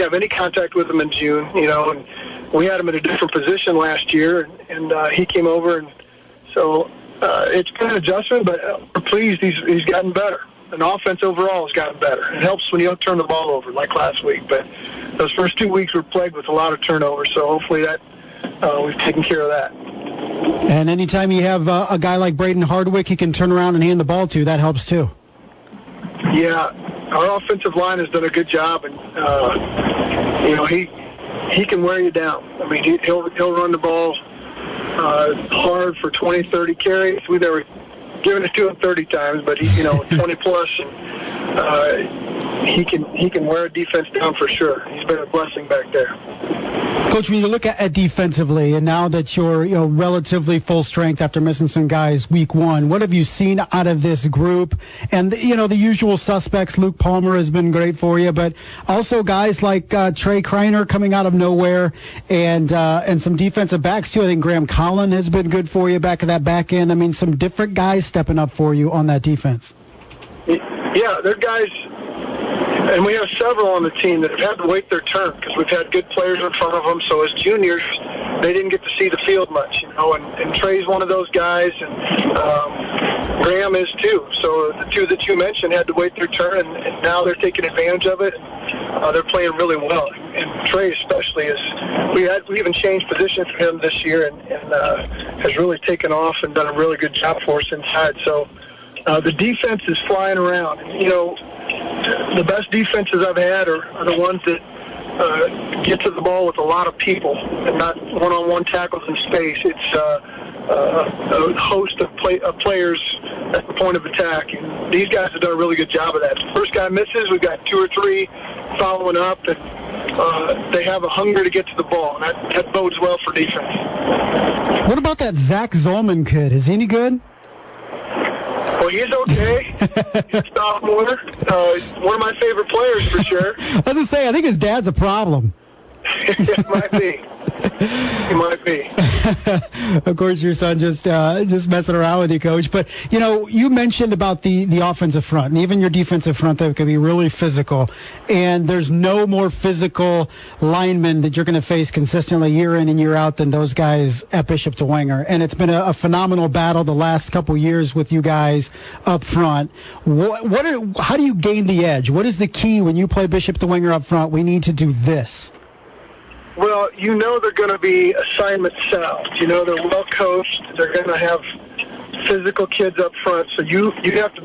have any contact with him in June, and we had him in a different position last year, and he came over, and so it's been an adjustment, but we're pleased he's gotten better. And offense overall has gotten better. It helps when you don't turn the ball over like last week, but those first 2 weeks were plagued with a lot of turnovers, so hopefully that we've taken care of that. And anytime you have a guy like Braden Hardwick he can turn around and hand the ball to, that helps too. Yeah, our offensive line has done a good job, and he can wear you down. I mean, he'll run the ball hard for 20, 30 carries. We've never given it to him 30 times, but 20 plus. He can wear a defense down for sure. He's been a blessing back there. Coach, when you look at defensively, and now that you're relatively full strength after missing some guys week 1, what have you seen out of this group? And the usual suspects. Luke Palmer has been great for you, but also guys like Trey Kreiner coming out of nowhere, and some defensive backs too. I think Graham Collin has been good for you back at that back end. I mean, some different guys stepping up for you on that defense. Yeah, they're guys. And we have several on the team that have had to wait their turn because we've had good players in front of them. So as juniors, they didn't get to see the field much, and Trey's one of those guys, and Graham is too. So the two that you mentioned had to wait their turn, and now they're taking advantage of it. They're playing really well. And Trey especially we even changed positions for him this year and has really taken off and done a really good job for us inside. So the defense is flying around. the best defenses I've had are the ones that get to the ball with a lot of people and not one-on-one tackles in space. It's a host of players at the point of attack. And these guys have done a really good job of that. If the first guy misses, we've got 2 or 3 following up, and they have a hunger to get to the ball. And that bodes well for defense. What about that Zach Zolman kid? Is he any good? Well, he's okay. He's a sophomore. One of my favorite players for sure. I was going to say, I think his dad's a problem. It might be. He might be. Of course, your son just messing around with you, Coach. But, you mentioned about the offensive front, and even your defensive front that can be really physical. And there's no more physical linemen that you're going to face consistently year in and year out than those guys at Bishop Dwenger. And it's been a phenomenal battle the last couple years with you guys up front. How do you gain the edge? What is the key when you play Bishop Dwenger up front? We need to do this. Well, they're going to be assignment sound. They're well coached. They're going to have physical kids up front. So you have to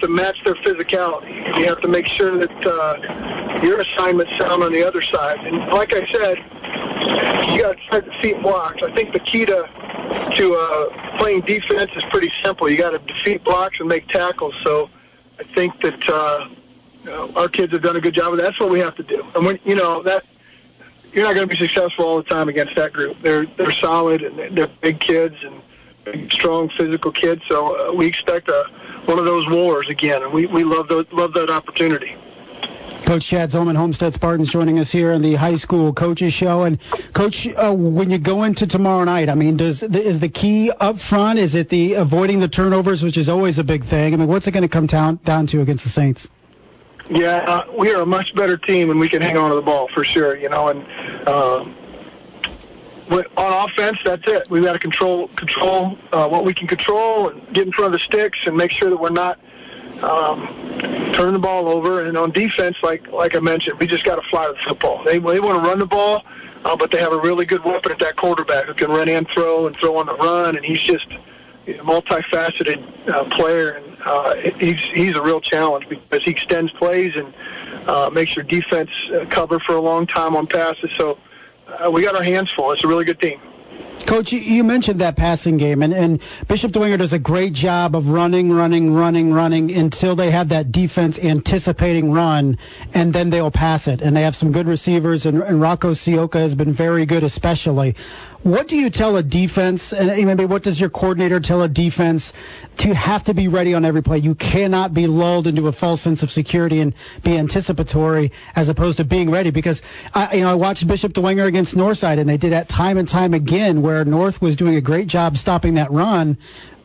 match their physicality. You have to make sure that your assignment sound on the other side. And like I said, you got to try to defeat blocks. I think the key to playing defense is pretty simple. You got to defeat blocks and make tackles. So I think that our kids have done a good job of that. That's what we have to do. And when that, you're not going to be successful all the time against that group. They're solid and they're big kids and big, strong physical kids. So we expect one of those wars again, and we love that opportunity. Coach Chad Zolman, Homestead Spartans, joining us here on the High School Coaches Show. And Coach, when you go into tomorrow night, I mean, is the key up front? Is it the avoiding the turnovers, which is always a big thing? I mean, what's it going to come down to against the Saints? Yeah, we are a much better team when we can hang on to the ball, for sure, and on offense, that's it. We've got to control what we can control and get in front of the sticks and make sure that we're not turning the ball over. And on defense, like I mentioned, we just got to fly the football. They want to run the ball, but they have a really good weapon at that quarterback who can run and throw on the run, and he's just a multifaceted player, and he's a real challenge because he extends plays and makes your defense cover for a long time on passes. So we got our hands full. It's a really good team. Coach, you mentioned that passing game, and Bishop Dwenger does a great job of running until they have that defense anticipating run, and then they'll pass it. And they have some good receivers, and Rocco Sioka has been very good especially. What do you tell a defense, and maybe what does your coordinator tell a defense to have to be ready on every play? You cannot be lulled into a false sense of security and be anticipatory as opposed to being ready, because I watched Bishop Dwenger against Northside, and they did that time and time again where North was doing a great job stopping that run,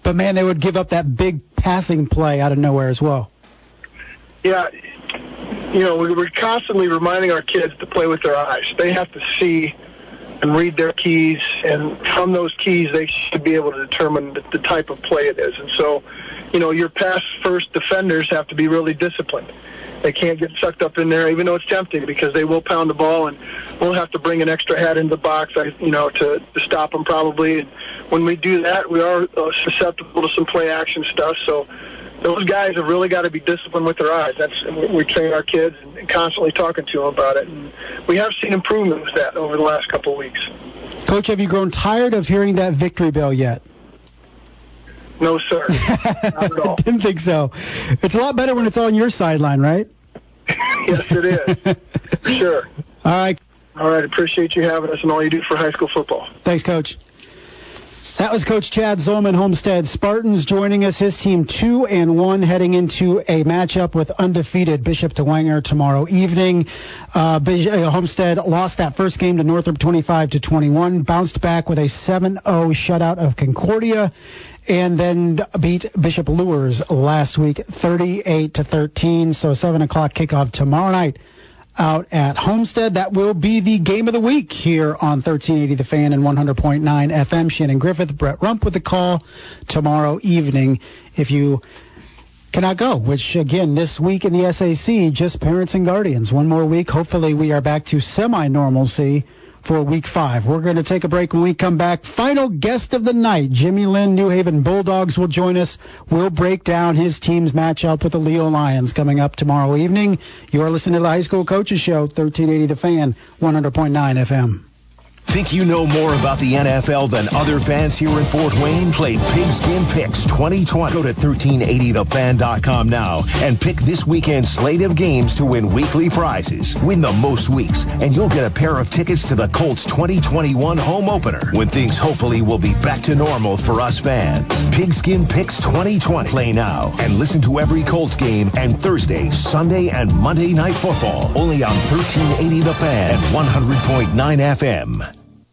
but, man, they would give up that big passing play out of nowhere as well. Yeah, we're constantly reminding our kids to play with their eyes. They have to see and read their keys, and from those keys they should be able to determine the type of play it is. And so, your pass-first defenders have to be really disciplined. They can't get sucked up in there, even though it's tempting, because they will pound the ball, and we'll have to bring an extra head into the box, to stop them probably. And when we do that, we are susceptible to some play-action stuff. So those guys have really got to be disciplined with their eyes. We train our kids and constantly talking to them about it. And we have seen improvement with that over the last couple of weeks. Coach, have you grown tired of hearing that victory bell yet? No, sir. Not at all. Didn't think so. It's a lot better when it's on your sideline, right? Yes, it is. For sure. All right. Appreciate you having us and all you do for high school football. Thanks, Coach. That was Coach Chad Zolman, Homestead Spartans, joining us. His team 2-1 heading into a matchup with undefeated Bishop Dwenger tomorrow evening. Homestead lost that first game to Northrop 25-21, bounced back with a 7-0 shutout of Concordia, and then beat Bishop Lures last week 38-13. So 7 o'clock kickoff tomorrow night out at Homestead. That will be the game of the week here on 1380 The Fan and 100.9 FM. Shannon Griffith, Brett Rump with the call tomorrow evening if you cannot go, which, again, this week in the SAC, just parents and guardians. One more week. Hopefully we are back to semi-normalcy for Week 5. We're going to take a break. When we come back, final guest of the night, Jimmy Linn, New Haven Bulldogs, will join us. We'll break down his team's matchup with the Leo Lions coming up tomorrow evening. You're listening to the High School Coaches Show, 1380 The Fan, 100.9 FM. Think you know more about the NFL than other fans here in Fort Wayne? Play Pigskin Picks 2020. Go to 1380thefan.com now and pick this weekend's slate of games to win weekly prizes. Win the most weeks, and you'll get a pair of tickets to the Colts 2021 home opener, when things hopefully will be back to normal for us fans. Pigskin Picks 2020. Play now and listen to every Colts game and Thursday, Sunday, and Monday Night Football. Only on 1380 The Fan and 100.9 FM.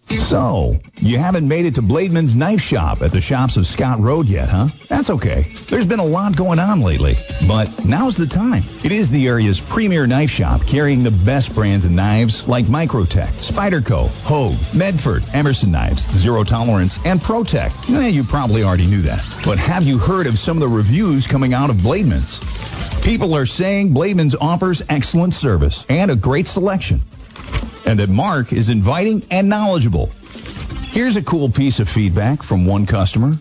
So, you haven't made it to Blademan's Knife Shop at the shops of Scott Road yet, huh? That's okay. There's been a lot going on lately, but now's the time. It is the area's premier knife shop, carrying the best brands of knives like Microtech, Spyderco, Hogue, Medford, Emerson Knives, Zero Tolerance, and ProTech. You probably already knew that. But have you heard of some of the reviews coming out of Blademan's? People are saying Blademan's offers excellent service and a great selection, and that Mark is inviting and knowledgeable. Here's a cool piece of feedback from one customer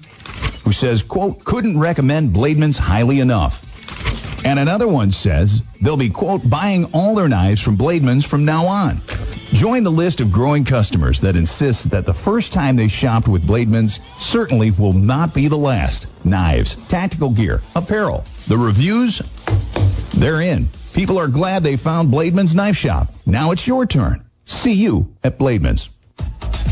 who says, quote, couldn't recommend Blademan's highly enough. And another one says they'll be, quote, buying all their knives from Blademan's from now on. Join the list of growing customers that insist that the first time they shopped with Blademan's certainly will not be the last. Knives, tactical gear, apparel. The reviews, they're in. People are glad they found Blademan's Knife Shop. Now it's your turn. See you at Blademan's.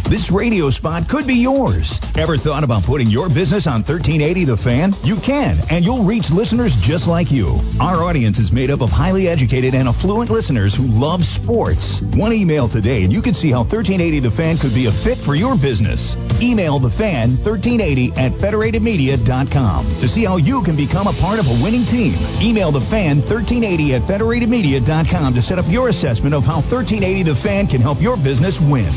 This radio spot could be yours. Ever thought about putting your business on 1380 The Fan? You can, and you'll reach listeners just like you. Our audience is made up of highly educated and affluent listeners who love sports. One email today, and you can see how 1380 The Fan could be a fit for your business. Email the fan 1380 at federatedmedia.com to see how you can become a part of a winning team. Email the fan 1380 at federatedmedia.com to set up your assessment of how 1380 The Fan can help your business win.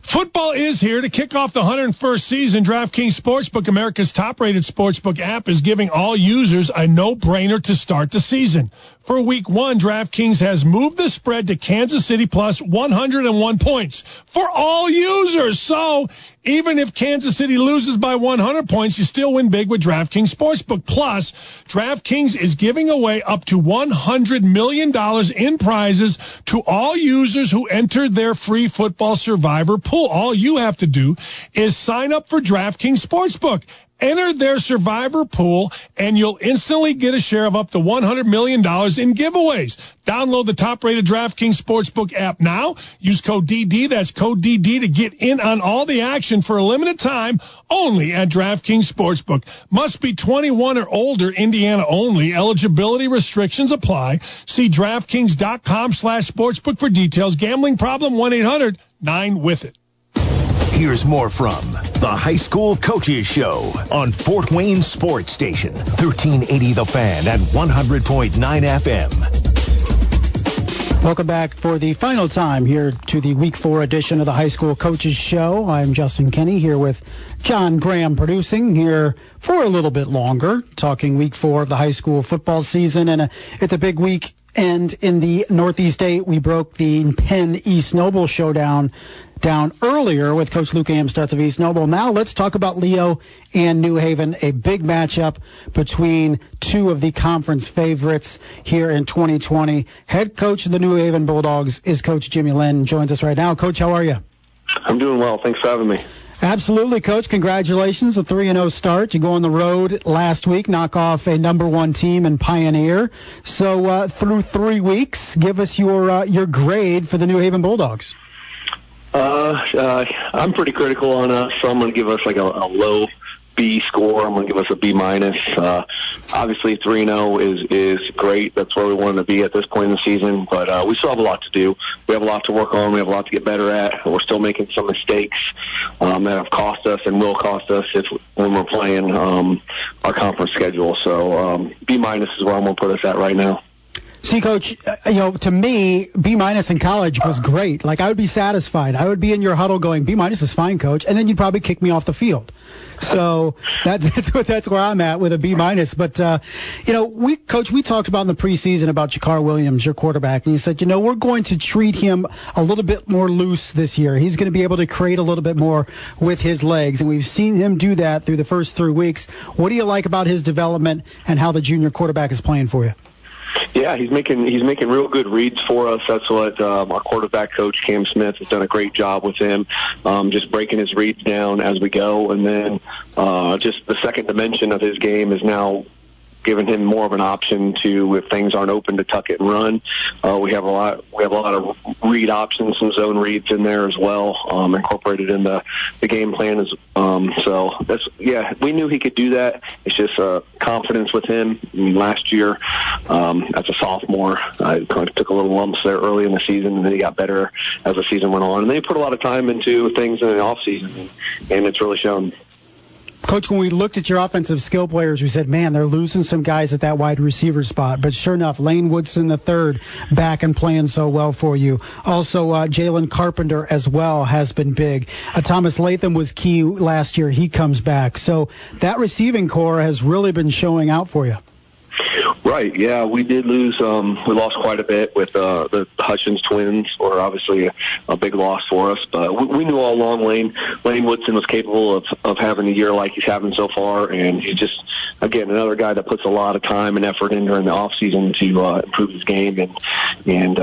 Football is here to kick off the 101st season. DraftKings Sportsbook, America's top-rated sportsbook app, is giving all users a no-brainer to start the season. For Week 1, DraftKings has moved the spread to Kansas City plus 101 points for all users. So even if Kansas City loses by 100 points, you still win big with DraftKings Sportsbook. Plus, DraftKings is giving away up to $100 million in prizes to all users who enter their free football survivor pool. All you have to do is sign up for DraftKings Sportsbook. Enter their survivor pool, and you'll instantly get a share of up to $100 million in giveaways. Download the top-rated DraftKings Sportsbook app now. Use code DD, that's code DD, to get in on all the action for a limited time only at DraftKings Sportsbook. Must be 21 or older, Indiana only. Eligibility restrictions apply. See DraftKings.com/sportsbook for details. Gambling problem, 1-800-9-WITH-IT. Here's more from the High School Coaches Show on Fort Wayne Sports Station, 1380 The Fan and 100.9 FM. Welcome back for the final time here to the Week 4 edition of the High School Coaches Show. I'm Justin Kenny here with John Graham producing here for a little bit longer, talking Week 4 of the high school football season. And it's a big week. And in the Northeast 8, we broke the Penn East Noble showdown down earlier with Coach Luke Amstutz of East Noble. Now let's talk about Leo and New Haven, a big matchup between two of the conference favorites here in 2020. Head coach of the New Haven Bulldogs is Coach Jimmy Linn. Joins us right now. Coach, how are you? I'm doing well. Thanks for having me. Absolutely, Coach. Congratulations. A 3-0 start. You go on the road last week, knock off a number 1 team in Pioneer. So through 3 weeks, give us your grade for the New Haven Bulldogs. I'm pretty critical on us, so I'm going to give us like a low B score. I'm going to give us a B minus. Obviously, 3-0 is great. That's where we wanted to be at this point in the season, but we still have a lot to do. We have a lot to work on. We have a lot to get better at. We're still making some mistakes that have cost us and will cost us when we're playing our conference schedule. So B minus is where I'm going to put us at right now. See, Coach, to me, B- in college was great. Like, I would be satisfied. I would be in your huddle going, B- is fine, Coach, and then you'd probably kick me off the field. So that's where I'm at with a B-. But, Coach, we talked about in the preseason about Jakar Williams, your quarterback, and you said, we're going to treat him a little bit more loose this year. He's going to be able to create a little bit more with his legs, and we've seen him do that through the first 3 weeks. What do you like about his development and how the junior quarterback is playing for you? Yeah, he's making real good reads for us. That's what our quarterback coach, Cam Smith, has done a great job with him, just breaking his reads down as we go. And then just the second dimension of his game is now giving him more of an option to, if things aren't open, to tuck it and run. We have a lot of read options, some zone reads in there as well, incorporated in the game plan. So we knew he could do that. It's just confidence with him. Last year, as a sophomore, I kind of took a little lumps there early in the season, and then he got better as the season went on. And then he put a lot of time into things in the off season, and it's really shown. Coach, when we looked at your offensive skill players, we said, man, they're losing some guys at that wide receiver spot. But sure enough, Lane Woodson III back and playing so well for you. Also, Jalen Carpenter as well has been big. Thomas Latham was key last year. He comes back. So that receiving core has really been showing out for you. Right, yeah, we did lose. We lost quite a bit with the Hutchins twins, or obviously a big loss for us. But we knew all along Lane Woodson was capable of having a year like he's having so far, and he's just, again, another guy that puts a lot of time and effort in during the off season to improve his game, and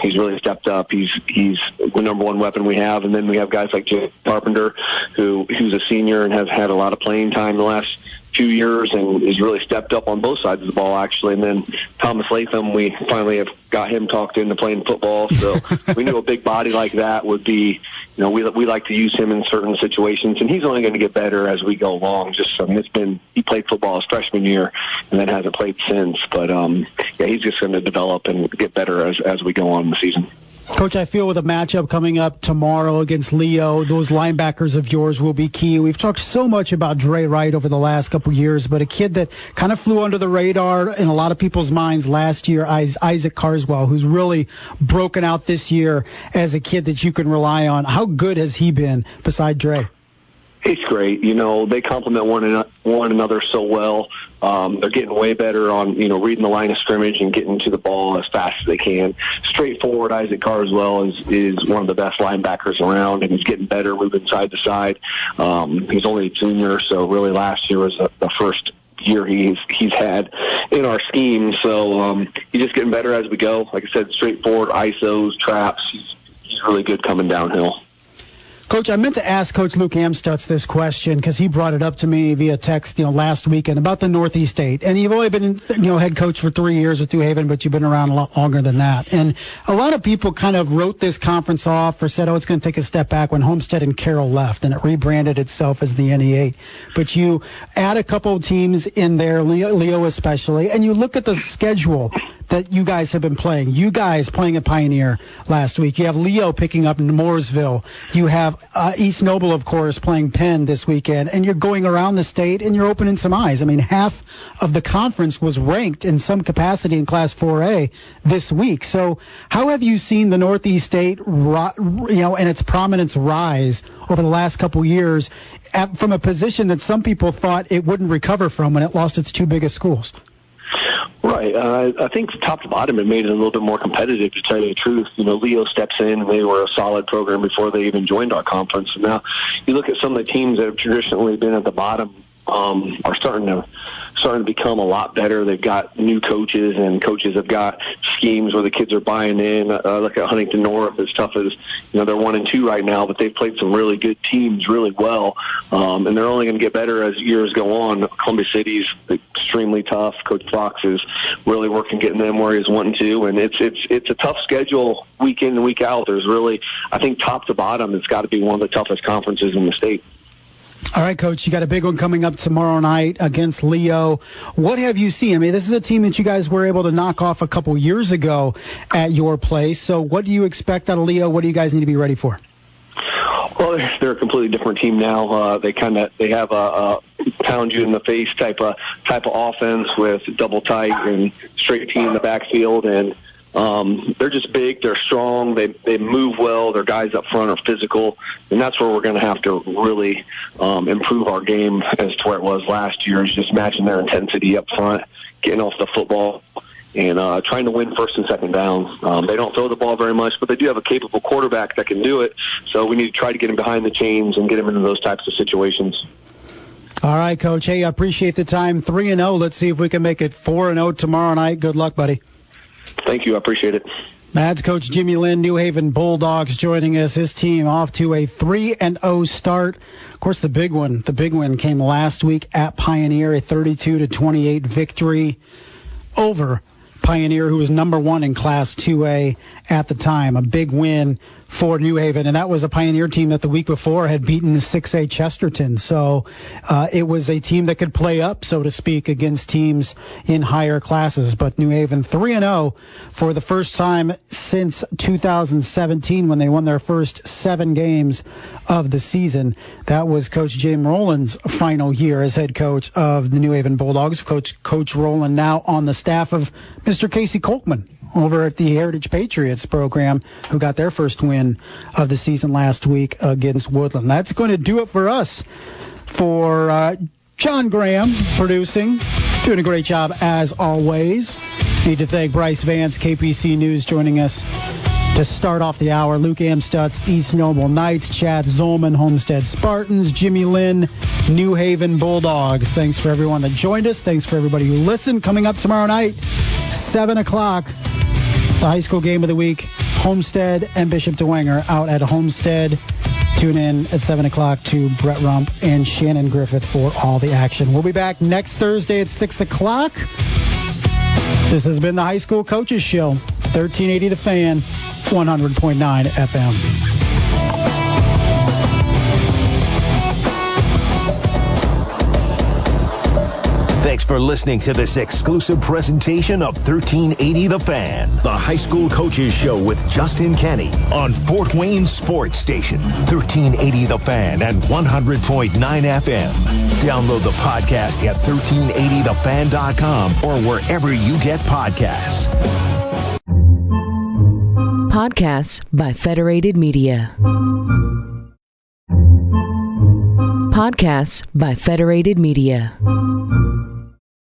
he's really stepped up. He's the number one weapon we have, and then we have guys like Jay Carpenter, who's a senior and has had a lot of playing time the last 2 years and has really stepped up on both sides of the ball, actually. And then Thomas Latham, we finally have got him talked into playing football. So we knew a big body like that would be, we like to use him in certain situations, and he's only going to get better as we go along. He played football his freshman year and then hasn't played since. But he's just going to develop and get better as we go on in the season. Coach, I feel with a matchup coming up tomorrow against Leo, those linebackers of yours will be key. We've talked so much about Dre Wright over the last couple of years, but a kid that kind of flew under the radar in a lot of people's minds last year, Isaac Carswell, who's really broken out this year as a kid that you can rely on. How good has he been beside Dre? He's great. They complement one another so well. They're getting way better on, reading the line of scrimmage and getting to the ball as fast as they can. Straightforward, Isaac Carswell is one of the best linebackers around, and he's getting better moving side to side. He's only a junior, so really last year was the first year he's had in our scheme. So he's just getting better as we go. Like I said, straightforward, ISOs, traps. He's really good coming downhill. Coach, I meant to ask Coach Luke Amstutz this question because he brought it up to me via text, last weekend about the Northeast 8. And you've only been, head coach for 3 years with New Haven, but you've been around a lot longer than that. And a lot of people kind of wrote this conference off or said, it's going to take a step back when Homestead and Carroll left, and it rebranded itself as the NE8. But you add a couple of teams in there, Leo especially, and you look at the schedule that you guys have been playing. You guys playing at Pioneer last week. You have Leo picking up Mooresville. You have East Noble, of course, playing Penn this weekend. And you're going around the state and you're opening some eyes. I mean, half of the conference was ranked in some capacity in Class 4A this week. So how have you seen the Northeast State, and its prominence rise over the last couple years from a position that some people thought it wouldn't recover from when it lost its two biggest schools? Right. I think top to bottom it made it a little bit more competitive, to tell you the truth. Leo steps in, and they were a solid program before they even joined our conference. And now you look at some of the teams that have traditionally been at the bottom are starting to become a lot better. They've got new coaches, and coaches have got schemes where the kids are buying in. Look at Huntington North, as tough as, they're 1-2 right now, but they've played some really good teams really well. And they're only going to get better as years go on. Columbia City's extremely tough. Coach Fox is really working getting them where he's wanting to. And it's a tough schedule week in and week out. There's really, I think top to bottom, it's got to be one of the toughest conferences in the state. All right, Coach, you got a big one coming up tomorrow night against Leo. What have you seen? I mean, this is a team that you guys were able to knock off a couple years ago at your place. So what do you expect out of Leo? What do you guys need to be ready for? Well, they're a completely different team now. They have a pound you in the face type of offense with double tight and straight team in the backfield, and they're just big. They're strong. They move well. Their guys up front are physical, and that's where we're going to have to really improve our game as to where it was last year. Is just matching their intensity up front, getting off the football, and trying to win first and second down. They don't throw the ball very much, but they do have a capable quarterback that can do it. So we need to try to get him behind the chains and get him into those types of situations. All right, Coach. Hey, I appreciate the time. 3-0. Let's see if we can make it 4-0 tomorrow night. Good luck, buddy. Thank you. I appreciate it. Mads coach Jimmy Linn, New Haven Bulldogs, joining us. His team off to a 3-0 start. Of course, the big win came last week at Pioneer, a 32-28 victory over Pioneer, who was number 1 in Class 2A at the time. A big win for New Haven, and that was a Pioneer team that the week before had beaten 6A Chesterton. So it was a team that could play up, so to speak, against teams in higher classes. But New Haven 3-0 for the first time since 2017 when they won their first 7 games of the season. That was Coach Jim Rowland's final year as head coach of the New Haven Bulldogs. Coach Rowland now on the staff of Mr. Casey Kolkman over at the Heritage Patriots program, who got their first win of the season last week against Woodland. That's going to do it for us. For John Graham producing, doing a great job as always. Need to thank Brice Vance, KPC News, joining us to start off the hour. Luke Amstutz, East Noble Knights, Chad Zolman, Homestead Spartans, Jimmy Linn, New Haven Bulldogs. Thanks for everyone that joined us. Thanks for everybody who listened. Coming up tomorrow night, 7 o'clock, the high school game of the week, Homestead and Bishop DeWanger out at Homestead. Tune in at 7 o'clock to Brett Rump and Shannon Griffith for all the action. We'll be back next Thursday at 6 o'clock. This has been the High School Coaches Show, 1380 The Fan, 100.9 FM. Thanks for listening to this exclusive presentation of 1380 The Fan, the high school coaches show with Justin Kenny on Fort Wayne Sports Station, 1380 The Fan and 100.9 FM. Download the podcast at 1380thefan.com or wherever you get podcasts. Podcasts by Federated Media. Podcasts by Federated Media.